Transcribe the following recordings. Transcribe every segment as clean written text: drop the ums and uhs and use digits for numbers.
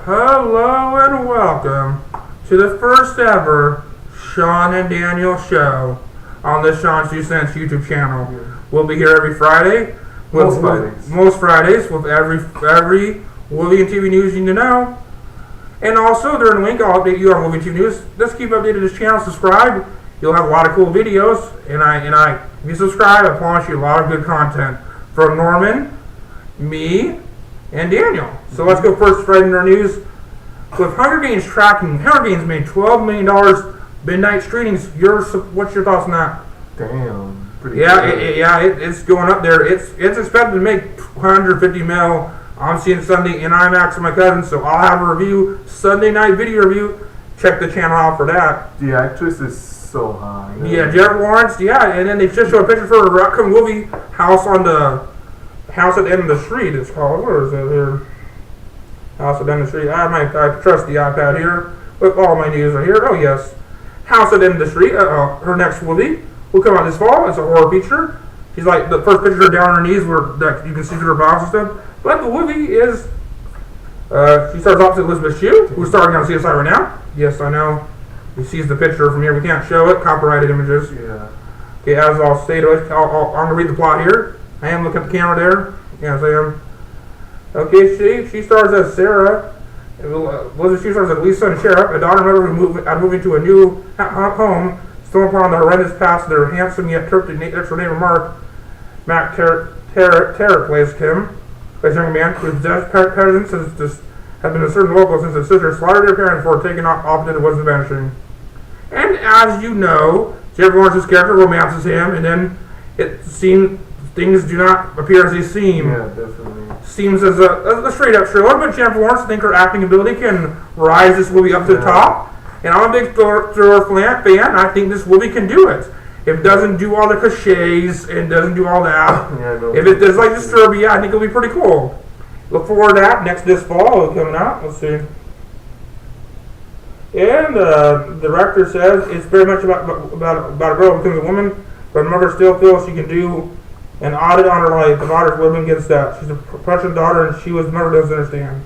Hello and welcome to the first ever Shawn and Daniel show on the Shawn's 2 Cents YouTube channel. We'll be here every Friday. Most Fridays with every movie and TV news you need to know. And also during the week I'll update you on movie and TV news. Just keep updated to this channel, subscribe. You'll have a lot of cool videos, and if you subscribe, I promise you a lot of good content from Norman, me, and Daniel. So let's go first right into our news. With Hunger Games tracking, Hunger Games made $12 million midnight screenings. What's your thoughts on that? Damn. It's going up there. It's expected to make 150 mil. I'm seeing Sunday in IMAX with my cousin, so I'll have a review, Sunday night video review. Check the channel out for that. The actress is so high. Yeah, Jennifer Lawrence. Yeah, and then they just showed a picture for her upcoming movie, House at the End of the Street. It's called. Where is it here? House at the End of the Street. I trust the iPad here with all my news right here. Oh yes, House at the End of the Street. Her next movie will come out this fall. It's a horror feature. She's like the first picture down on her knees where that you can see through her box and stuff. But the movie is. She stars opposite Elizabeth Shue, who's starring on CSI right now. Yes, I know. He sees the picture from here. We can't show it. Copyrighted images. Yeah. Okay, as I'll state, I'm going to read the plot here. I am looking at the camera there. Yes, I am. Okay, she stars as Sarah. Elizabeth Shue stars as Lisa and Sheriff, a daughter member moving to a new home, stumbled upon the horrendous past of their handsome yet cryptic extra neighbor Mark. Matt Terror plays Kim, a young man whose parents have been a certain local since his sister slaughtered their parents before taking off into the woods and vanishing. And as you know, Jennifer Lawrence's character romances him, and then it seems things do not appear as they seem. Yeah, definitely. Seems as a straight up thriller, but Jennifer Lawrence, I think her acting ability can rise this movie up to the top. And I'm a big thriller fan. I think this movie can do it. If it doesn't do all the cliches and doesn't do all that, if it does like Disturbia, I think it'll be pretty cool. Look forward to that this fall coming out. Let's see. And the director says it's very much about a girl becoming a woman, but her mother still feels she can do an audit on her life. The daughter's living against that. She's a Prussian daughter, and she was never doesn't understand.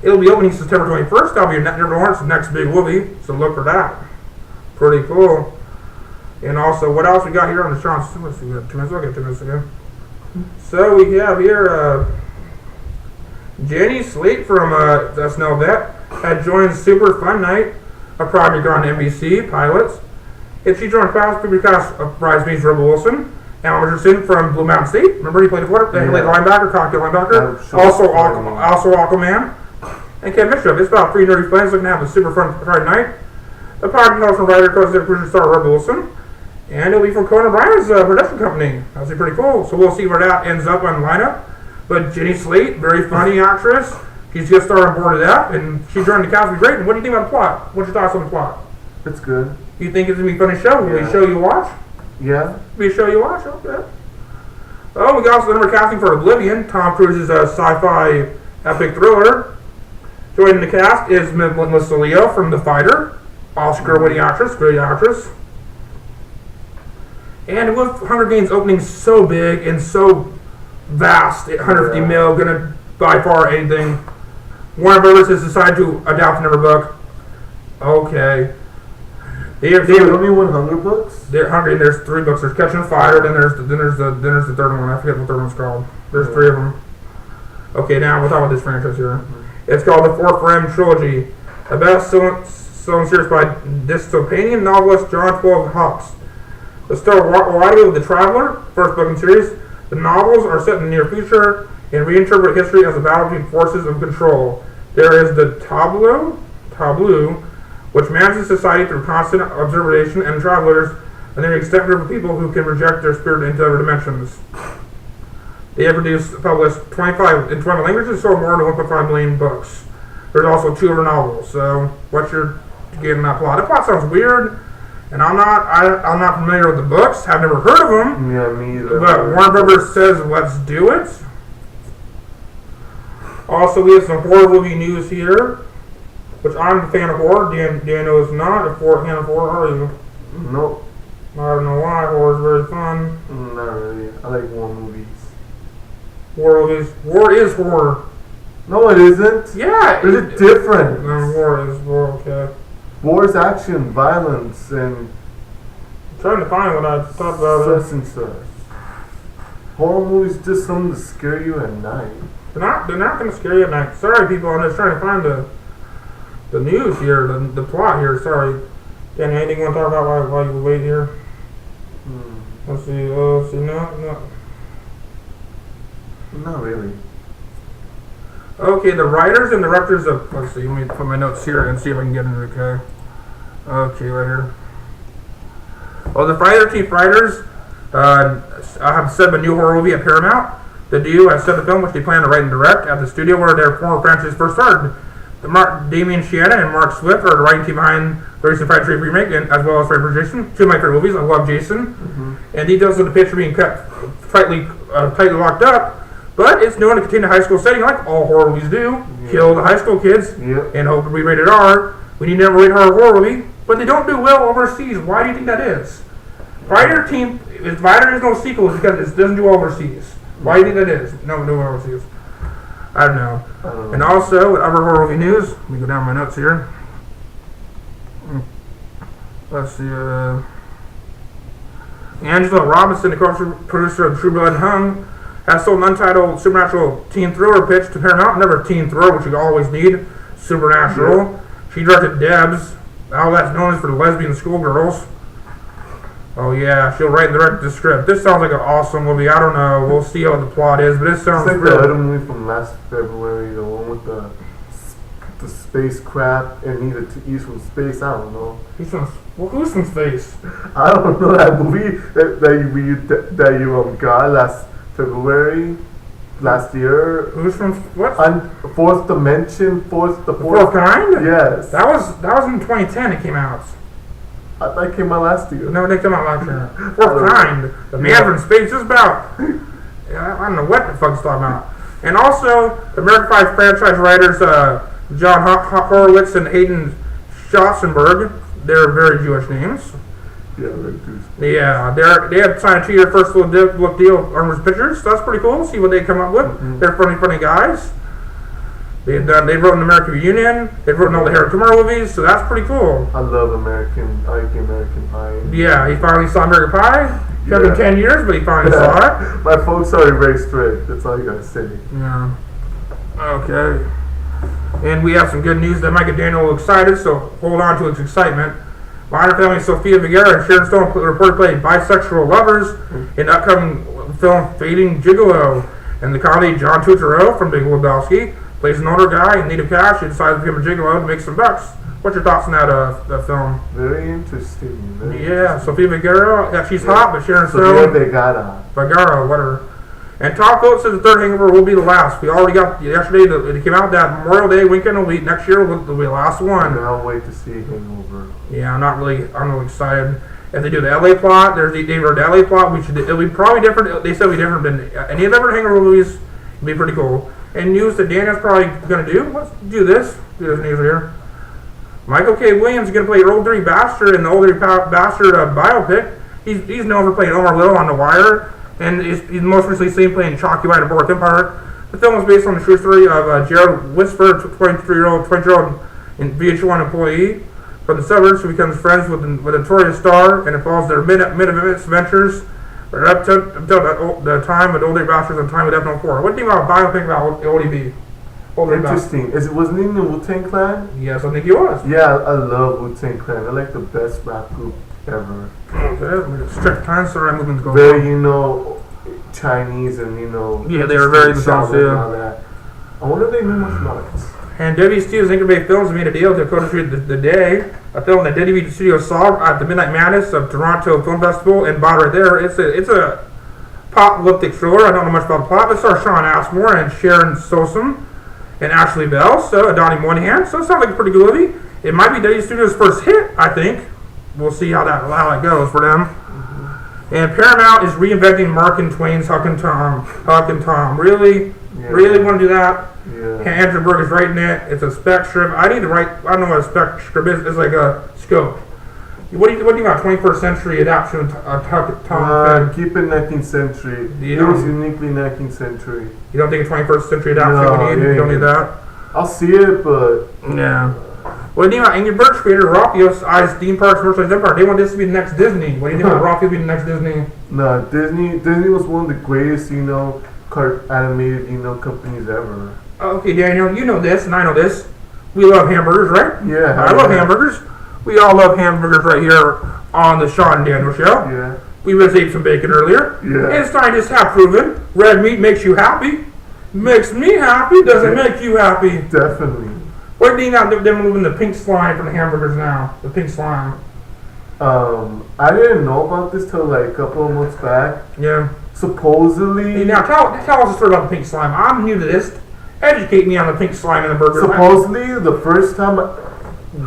It'll be opening September 21st. That'll be Jennifer Lawrence's next big movie, so look for that. Pretty cool. And also, what else we got here on the Shawn's? Let's see, we have 2 minutes. We'll get 2 minutes again. So we have here Jenny Slate from SNL Vet had joined Super Fun Night, a project on NBC Pilots. And she joined because of Bridesmaids Rebel Wilson, Alan Richardson from Blue Mountain State. Remember he played linebacker, cocktail linebacker. Also Aquaman. And Ken Bishop. It's about 3 nerdy friends looking to have a super fun Friday night. The project comes from writer, co-executive producer star Rebel Wilson. And it'll be from Conan O'Brien's production company. That'll be pretty cool. So we'll see where that ends up on lineup. But Jenny Slate, very funny actress. She's just started on board of that, and she joined the cast. It'll be great. And what do you think about the plot? What's your thoughts on the plot? It's good. You think it's gonna be a funny show? Will it be a show you watch? Yeah. Be a show you watch? Okay. Oh, we got also the number casting for Oblivion, Tom Cruise's sci-fi epic thriller. Joining the cast is Melissa Leo from The Fighter, Oscar-winning actress, great actress. And with Hunger Games opening so big and so vast, 150 mil, gonna by far anything. Warner Brothers has decided to adapt another book. Okay. They only 100 books. They're Hunger Games. There's 3 books. There's Catching Fire. Then there's the third one. I forget what the third one's called. There's 3 of them. Okay, now we'll talk about this franchise here. It's called the Fourth Frame Trilogy, a best-selling series by dystopian novelist John Paul Hawkes. The story widely of The Traveler, first book in the series. The novels are set in the near future and reinterpret history as a battle between forces of control. There is the tableau, which manages society through constant observation, and travelers, and an extent group of people who can project their spirit into other dimensions. They have published 25 in 20 languages, sold more than 1.5 million books. There's also 2 other novels. So, what's your getting that plot? The plot sounds weird. And I'm not familiar with the books. I've never heard of them. Yeah, me either. But Warner Brothers says, let's do it. Also, we have some horror movie news here, which I'm a fan of horror. Daniel is not a fan of horror, are you? Nope. I don't know why. Horror is very fun. Not really. I like war movies. War is horror. No, it isn't. Yeah. There's a difference. War is war, okay. War is action, violence, and I'm trying to find what I thought about such and such. Horror movies just something to scare you at night. They're not going to scare you at night. Sorry, people. I'm just trying to find the news here, the plot here. Sorry. Danny, anything you want to talk about while you wait here? Let's see. No. Not really. Okay, the writers and directors of. Let's see. Let me put my notes here and see if I can get into it. Okay. Okay, right here. Well, the Friday the 13th writers have set up a new horror movie at Paramount. The duo has set the film, which they plan to write and direct, at the studio where their former franchise first started. Damien Shannon and Mark Swift are the writing team behind the recent Friday the 13th remake, and as well as Friday for Jason. Two of my favorite movies. I love Jason. And details of the picture being kept tightly locked up, but it's known to contain a high school setting like all horror movies do. Kill the high school kids and hope to be rated R. We need to never rate horror movie, but they don't do well overseas. Why do you think that is? Friday the 13th, if there's no sequels because it doesn't do overseas. Why do you think that is? No overseas. I don't know. And also, with other horror movie news, let me go down my notes here. Let's see. Angela Robinson, the co-producer of True Blood Hung, has sold an untitled supernatural teen thriller pitch to Paramount. Another teen thriller, which you always need. Supernatural. She directed Debs. All that's known as for the lesbian schoolgirls. Oh yeah, she'll write and direct the script. This sounds like an awesome movie. I don't know. We'll see how the plot is, but it sounds it's like real. the other movie from last February, the one with the spacecraft and needed to eat from space. I don't know. Who's from space? I don't know that movie that you got last February, last year. Who's from what? Fourth Dimension, the fourth kind? Yes. That was in 2010. It came out. I thought it came out last year. No, they came out last year. Fourth kind. The man from space is about. I don't know what the fuck's talking about. And also, the American Pie franchise writers John Horowitz and Hayden Schotzenberg. They're very Jewish names. Yeah, very Jewish. Yeah, they have signed a 2-year first look deal with Armor's Pictures. So that's pretty cool. See what they come up with. They're funny guys. They wrote an American Reunion. They've written all the Harold Kumar movies, so that's pretty cool. I love American Pie. Yeah, he finally saw American Pie. It took him 10 years, but he finally saw it. My folks are very strict. That's all you gotta say. Yeah. Okay. And we have some good news that might get Daniel excited, so hold on to his excitement. Modern Family Sofia Vergara and Sharon Stone reportedly played bisexual lovers in the upcoming film Fading Gigolo. And the comedy John Turturro from Big Lebowski plays an older guy in need of cash who decides to become a gigolo to make some bucks. What's your thoughts on that film? Very interesting. Sofia Vergara, she's hot, but Sharon Stone. Sofia Vergara, whatever. And Tom Phillips says the third Hangover will be the last. We already got yesterday. It came out that Memorial Day weekend. Next year will be the last one. I'll wait to see Hangover. Yeah, I'm really excited. If they do the LA plot, they wrote the LA plot. It'll be probably different. They said it'll be different than any of the other Hangover movies. It'll be pretty cool. And news that Daniel's probably going to do. Let's do this. Do this news here. Michael K. Williams is going to play Old Dirty Bastard in the Old Dirty Bastard biopic. He's known for playing Omar Little on The Wire, and he's most recently seen playing Chalky White in Borat Empire. The film is based on the true story of Gerald Whisper, 23-year-old VH1 employee from the suburbs who becomes friends with a notorious star and involves their mid-events ventures up to the time of Old Dirty Bastards and time with F-04. What do you think about a biopic about ODB? Interesting. Wasn't he in the Wu-Tang Clan? Yes, I think he was. Yeah, I love Wu-Tang Clan. They're like the best rap group ever. Okay, let me just check time so I'm moving to go. Very, Chinese and, Yeah, they were very themselves, yeah. All that. I wonder if they knew much about it. And W Studios Incubate Films made a deal to co-distribute The Day, a film that WB Studios saw at the Midnight Madness of Toronto Film Festival and bought right there. It's a apocalyptic thriller. I don't know much about the plot, but it stars Sean Ashmore and Sharon Sosom and Ashley Bell, so Donnie Moynihan. So it sounds like a pretty good movie. It might be W Studios' first hit, I think. We'll see how that goes for them. And Paramount is reinventing Mark and Twain's Huck and Tom. Really want to do that? Yeah. Andrew Berg is writing it. It's a spec strip. I don't know what a spec strip is. It's like a scope. What do you think about 21st century adaptation of Tom? Keep it 19th century. It was uniquely 19th century. You don't think a 21st century adaptation you don't need that? I'll see it, but yeah. What do you think about Angry Birds creator Ralphio's Eyes Theme Parks Merchandise Empire? They want this to be the next Disney. What do you think about Ralphio being the next Disney? No, Disney was one of the greatest, animated, companies ever. Okay, Daniel, you know this, and I know this. We love hamburgers, right? Yeah. I love hamburgers. We all love hamburgers right here on the Shawn and Daniel Show. Yeah. We just ate some bacon earlier. Yeah. And scientists have proven red meat makes you happy. Makes me happy. Does it make you happy? Definitely. What do you think about them moving the pink slime from the hamburgers now? The pink slime. I didn't know about this till like a couple of months back. Yeah. Supposedly. Hey, now tell us a story about the pink slime. I'm new to this. Educate me on the pink slime in the burger. Supposedly, the first time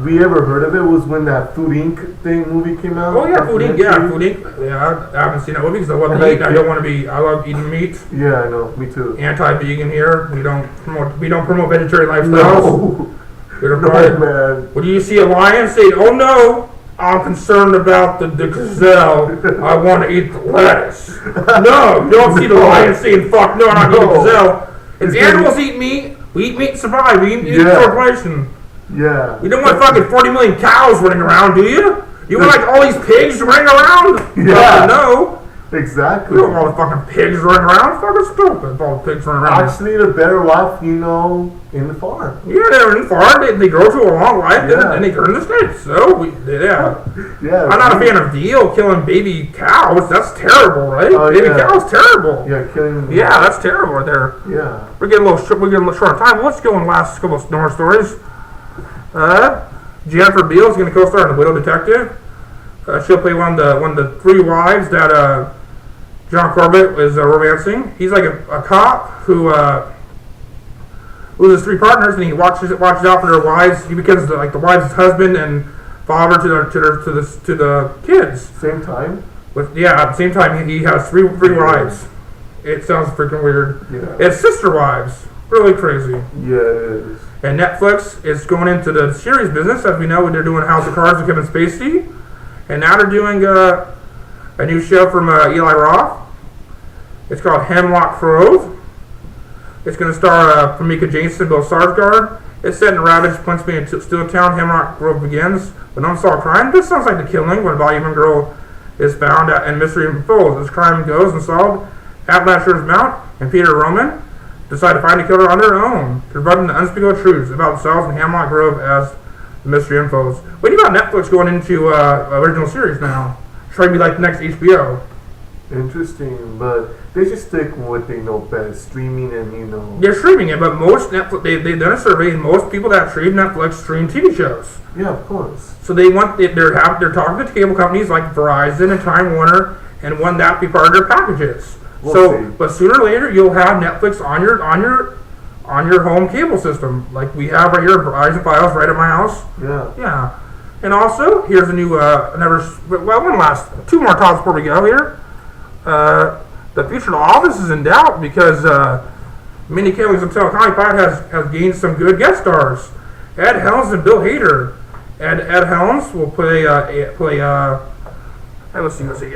we ever heard of it was when that Food Inc. movie came out. Oh yeah, Food Inc. Yeah, Food Inc. Yeah, I haven't seen that movie because I love meat. I don't want to be. I love eating meat. Yeah, I know. Me too. Anti-vegan here. We don't promote vegetarian lifestyles. No. We don't Man. When you see a lion, say, "Oh no, I'm concerned about the gazelle. I want to eat the lettuce." No, you don't see the lion saying, "Fuck no, I'm not eating the gazelle." If animals eat meat, we eat meat to survive. We eat meat for inflation. Yeah. You don't want fucking 40 million cows running around, do you? You want like all these pigs running around? Yeah. No. Exactly. You don't want all the fucking pigs running around. Fucking stupid. All the pigs running around. Actually, they're better off, in the farm. Yeah, they're in the farm. They grow to a long life, Yeah. and they turn into steaks. So, yeah. Yeah. I'm not a fan of veal killing baby cows. That's terrible, right? Oh, baby yeah. cows terrible. Yeah, killing them. Yeah, that's terrible right there. Yeah. We're getting a little short on time. Let's go on last couple of more stories. Jennifer Beal is going to co-star in The Widow Detective. She'll play one of the three wives that John Corbett is romancing. He's like a cop who loses three partners, and he watches out for their wives. He becomes the wife's husband and father to the kids. Same time. At the same time he has three wives. It sounds freaking weird. Yeah. It's sister wives. Really crazy. Yeah, it is. And Netflix is going into the series business. As we know, they're doing House of Cards with Kevin Spacey. And now they're doing a new show from Eli Roth. It's called Hemlock Grove. It's going to star Famika Jason, Bill Skarsgård. It's set in a ravaged Pennsylvania steel town. Hemlock Grove begins with unsolved crime. This sounds like The Killing, when a volume girl is found and mystery unfolds. As crime goes unsolved, Appalachians mount and Peter Roman decide to find the killer on their own, confronting the unspeakable truths about themselves in Hemlock Grove as the mystery unfolds. What do you about Netflix going into original series now? Trying to be like the next HBO. Interesting, but they should stick with what they know best, streaming and They're streaming it, but most Netflix they've done a survey, and most people that stream Netflix stream TV shows. Yeah, of course. So they're talking to cable companies like Verizon and Time Warner, and want that to be part of their packages. We'll see. But sooner or later you'll have Netflix on your home cable system, like we have right here, Verizon Files right at my house. Yeah. Yeah. And also, here's a new two more topics before we go here. The future of the office is in doubt because Mindy Kaling's Hotel County has gained some good guest stars. Ed Helms and Bill Hader. Ed Helms will play. Let's see.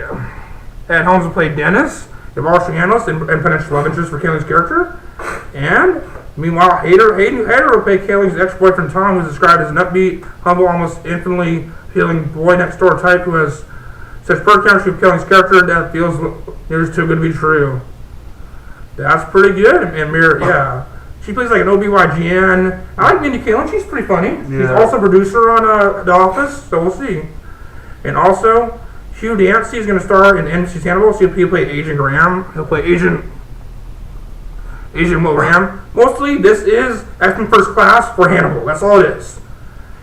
Ed Helms will play Dennis, the Martian analyst, and potential love interest for Kaling's character. And meanwhile, Hader will play Kaling's ex-boyfriend Tom, who's described as an upbeat, humble, almost infinitely appealing boy next door type who has such perfect chemistry with Kaling's character that feels nearly too good to be true. That's pretty good. And yeah, she plays like an OBYGN. I like Mindy Kaling. She's pretty funny. Yeah. She's also a producer on The Office, so we'll see. And also, Hugh Dancy is going to star in NBC's Hannibal. So he'll play Agent Graham. He'll play Agent Will Graham. Mostly, this is X-Men First Class for Hannibal. That's all it is.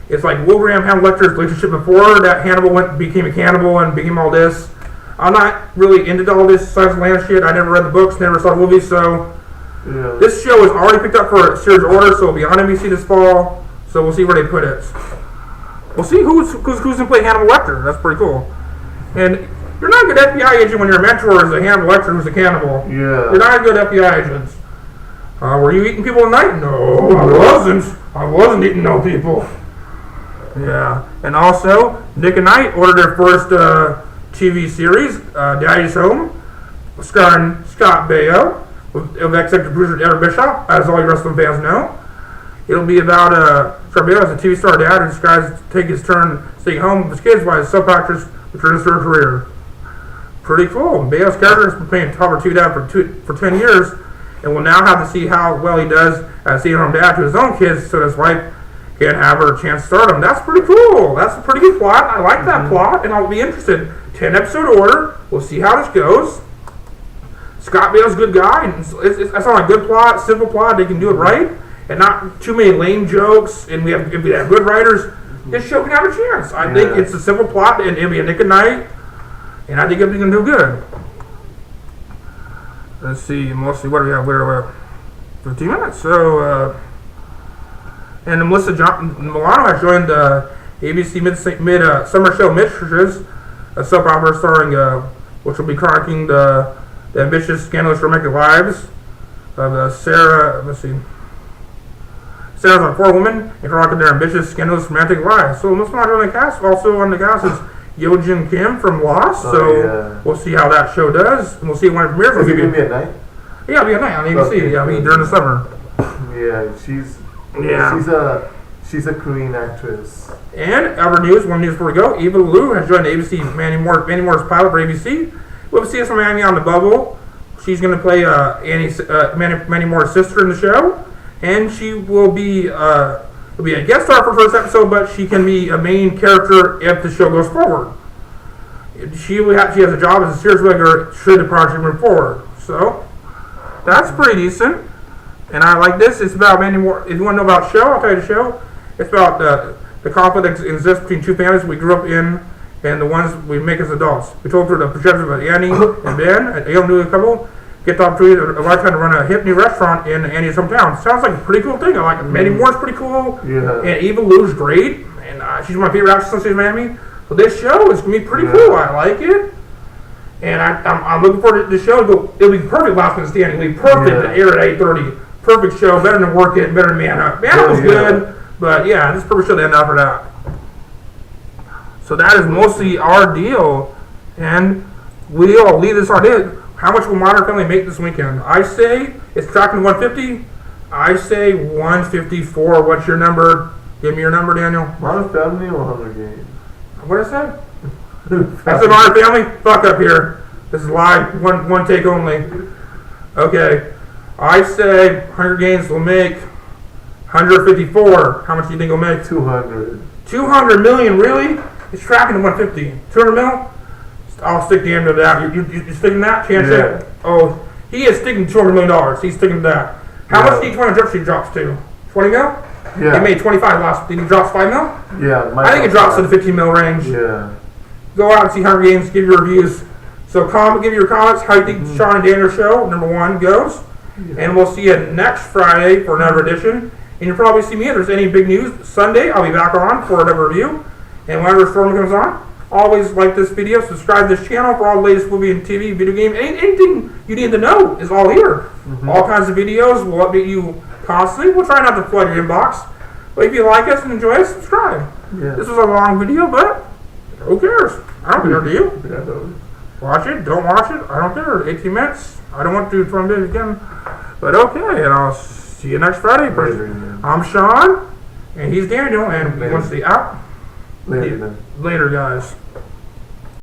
It's like Will Graham had Lecter's relationship before that Hannibal became a cannibal and became all this. I'm not really into all this science land shit. I never read the books, never saw the movies, so Yeah. this show is already picked up for a series order, so it'll be on NBC this fall. So we'll see where they put it. We'll see who's gonna play Hannibal Lecter. That's pretty cool. And you're not a good FBI agent when your mentor is a Hannibal Lecter who's a cannibal. Yeah. You're not a good FBI agent. Were you eating people at night? No, I wasn't. I wasn't eating no people. Yeah, and also Nick and Knight ordered their first TV series, Daddy's Home, starring Scott Baio with executive producer Evan Bischoff, as all you wrestling fans know. It'll be about Scott Baio as a TV star dad who decides to take his turn staying home with his kids while his soap actress returns to her career. Pretty cool. Baio's character has been playing top or two dad for 10 years, and will now have to see how well he does as stay-at-home dad to his own kids, so his wife can have her chance to start him. That's pretty cool. That's a pretty good plot. I like that plot, and I'll be interested. 10-episode order. We'll see how this goes. Scott Baio's a good guy, and that's not a good plot, simple plot. They can do it right, and not too many lame jokes. And if we have good writers, this show can have a chance. I think it's a simple plot, and it'll be a Nick and Night, and I think it's going to do good. Let's see, mostly what do we have? We're 15 minutes. So, and Melissa Milano has joined the ABC mid-summer show Mistresses, a soap opera starring, which will be chronicling the ambitious, scandalous romantic lives of Sarah. Let's see. Sarah's on 4 women and chronicling their ambitious, scandalous romantic lives. So Melissa Milano on the cast. Also on the cast is Yojin Kim from Lost. We'll see how that show does, and we'll see when it premieres. Is it going to be at night? Yeah, it'll be at night on ABC. Okay. Yeah, during the summer. Yeah, she's a Korean actress. And other news, one news before we go, Eva Lou has joined the ABC Mandy Moore's pilot for ABC. We'll see us from Mandy on the Bubble. She's going to play Mandy Moore's sister in the show, and she will be a guest star for the first episode, but she can be a main character if the show goes forward. She has a job as a series regular should the project move forward. So that's pretty decent. And I like this. It's about Mandy Moore. If you want to know about the show, I'll tell you the show. It's about the conflict that exists between two families we grew up in and the ones we make as adults. We told through the perspective of Annie and Ben, a young new couple, get the opportunity of a lifetime to run a hip new restaurant in Annie's hometown. Sounds like a pretty cool thing. I like it. Mandy Moore's pretty cool. Yeah. And Eva Lou's great. And she's one of my favorite actresses in Miami. So this show is going to be pretty cool. I like it. And I'm looking forward to the show. It'll be perfect last minute standing. It'll be perfect to air at 8:30. Perfect show. Better than Work It. Better than Man Up. Man Up was good. But yeah, this is a perfect show to end off for that. So that is mostly our deal. And we'll leave this our deal. How much will Modern Family make this weekend? I say it's tracking to 150. I say 154. What's your number? Give me your number, Daniel. Modern Family or Hunger Games? What did I say? I said Modern Family? Fuck up here. This is live. One take only. Okay. I say Hunger Games will make 154. How much do you think it'll make? 200. 200 million, really? It's tracking to 150. 200 mil? I'll stick the end to that. You sticking to that? Chance it? Oh, he is sticking to $200 million. He's sticking to that. How much do you think 20 Jump Street drops to? 20 mil? Yeah. He made 25 last. Did he drop 5 mil? Yeah. I think it drops to the 15 mil range. Yeah. Go out and see Hunger Games. Give your reviews. So give your comments. How you think Shawn and Daniel show #1 goes. Yeah. And we'll see you next Friday for another edition. And you'll probably see me if there's any big news. Sunday, I'll be back on for another review. And whenever Storm comes on, always like this video, subscribe to this channel for all the latest movie and TV, video game, anything you need to know is all here. All kinds of videos will update you constantly. We'll try not to flood your inbox. But if you like us and enjoy us, subscribe. Yeah. This was a long video, but who cares? I don't care, do you? Watch it, don't watch it, I don't care. 18 minutes. I don't want to do 20 minutes again. But okay, and I'll see you next Friday. I'm Shawn, and he's Daniel, and we want to see out. Later, guys.